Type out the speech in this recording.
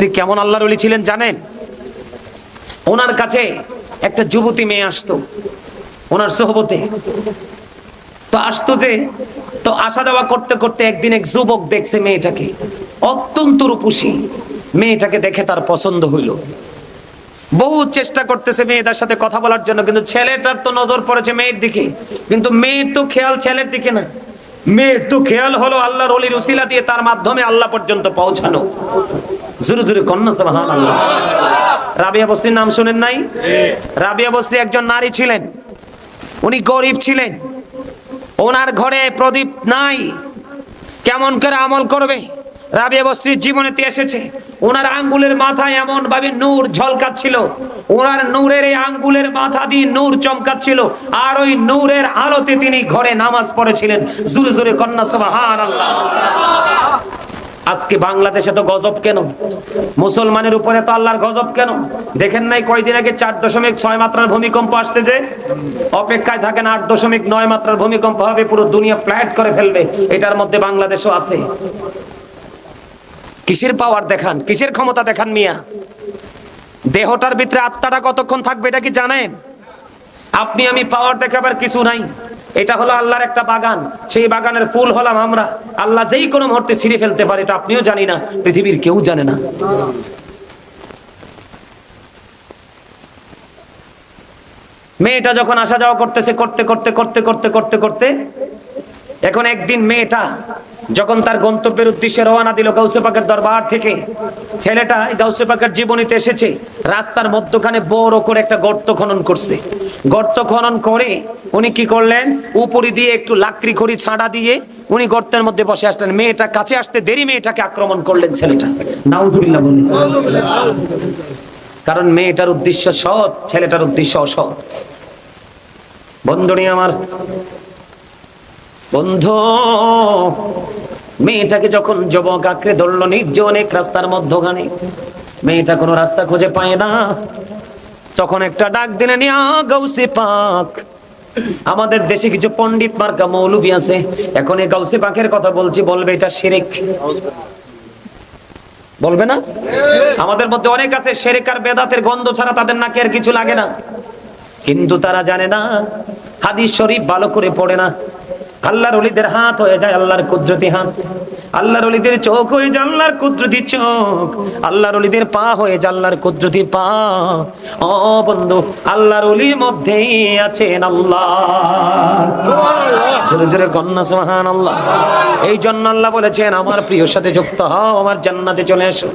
কেমন আল্লাহর ওলি ছিলেন জানেন? ওনার কাছে একটা যুবতী মেয়ে আসতো ওনার সোহবতে। তো আসতো যে, তো আসা যাওয়া করতে করতে একদিন এক যুবক দেখছে মেয়েটাকে, অত্যন্ত রূপসী। মেয়েটাকে দেখে তার পছন্দ হইল। বহু চেষ্টা করতেছে মেয়েটার সাথে কথা বলার জন্য, কিন্তু ছেলেটার তো নজর পড়েছে মেয়ের দিকে, কিন্তু মেয়ের তো খেয়াল ছেলের দিকে না। মেয়ের তো খেয়াল হলো আল্লাহর ওলির উসিলা দিয়ে তার মাধ্যমে আল্লাহ পর্যন্ত পৌঁছানো। জোরে জোরে কন্যা সুবহানাল্লাহ। রাবিয়া বস্তির নাম শুনেন নাই? রাবিয়া বস্তি একজন নারী ছিলেন, উনি গরিব ছিলেন, ওনার ঘরে প্রদীপ নাই, কেমন করে আমল করবে? রাবিয়া বস্তির জীবনেতে এসেছে ওনার আঙ্গুলের মাথায় এমন ভাবে নূর ঝলকাচ্ছিল, ওনার নূরের এই আঙ্গুলের মাথা দিয়ে নূর চমকাচ্ছিল, আর ওই নূরের আলোতে তিনি ঘরে নামাজ পড়েছিলেন। জোরে জোরে কন্যা সুবহানাল্লাহ। আজকে বাংলাদেশে তো গজব কেন? মুসলমানের উপরে তো আল্লাহর গজব কেন? দেখেন নাই কয়দিন আগে 4.6 মাত্রার ভূমিকম্প আসতে, যে অপেক্ষায় থাকেন 8.9 মাত্রার ভূমিকম্প হবে, পুরো দুনিয়া ফ্ল্যাট করে ফেলবে। এটার মধ্যে বাংলাদেশও আছে। কিসের পাওয়ার দেখান, কিসের ক্ষমতা দেখান মিয়া? দেহটার ভিতরে আত্মাটা কতক্ষণ থাকবে এটা কি জানেন? আপনি আমি পাওয়ার দেখাবার কিছু নাই। এটা হলো আল্লাহর একটা বাগান, সেই বাগানের ফুল হলাম আমরা। আল্লাহ যেই কোনো মুহূর্তে ছিঁড়ে ফেলতে পারে, এটা আপনিও জানি না, পৃথিবীর কেউ জানে না। মেয়েটা যখন আসা যাওয়া করতেছে, করতে করতে করতে করতে করতে করতে এখন একদিন মেয়েটা যখন তার গন্তব্যের উদ্দেশ্যে রওনা দিল গাউসে পাকের দরবার থেকে, ছেলেটা গাউসে পাকের জীবনীতে এসেছে রাস্তার মধ্যখানে বড় করে একটা গর্ত খনন করছে। গর্ত খনন করে উনি কি করলেন, উপরি দিয়ে একটু লাকড়ি খড়ি ছাড়া দিয়ে উনি গর্তের মধ্যে বসে আসলেন। মেয়েটা কাছে আসতে দেরি, মেয়েটাকে আক্রমণ করলেন ছেলেটা। নাউজুবিল্লাহ বলেন। কারণ মেয়েটার উদ্দেশ্য সৎ, ছেলেটার উদ্দেশ্য অসৎ। বন্ধুনি আমার, বন্ধু, মেয়েটাকে যখন যুবক আঁকড়ে ধরলো নির্জন এক রাস্তার মধ্যখানে, মেয়েটা কোনো রাস্তা খুঁজে পায় না, তখন একটা ডাক দিলেন, ইয়া গাউসে পাক। আমাদের দেশে কিছু পণ্ডিত মার্কা মৌলবী আছে, এখন এই গাউসে পাকের কথা বলছি, বলবে এটা শিরক, বলবে না? আমাদের মধ্যে অনেক আছে শিরক আর বেদাতের গন্ধ ছাড়া তাদের নাকে আর কিছু লাগে না, কিন্তু তারা জানে না, হাদিস শরীফ ভালো করে পড়ে না। আল্লাহর ওলিদের হাত হয়ে যায় আল্লাহর কুদরতি হাত, আল্লাহর ওলিদের চোখ হয়ে যায় আল্লাহর কুদরতি চোখ, আল্লাহর ওলিদের পা হয়ে যায় আল্লাহর কুদরতি পা। ও বন্ধু, আল্লাহর ওলির মধ্যেই আছেন আল্লাহ। জোরে জোরে কন্যা সুবহানাল্লাহ। এই জন্য আল্লাহ বলেছেন, আমার প্রিয়র সাথে যুক্ত হও, আমার জান্নাতে চলে এসো।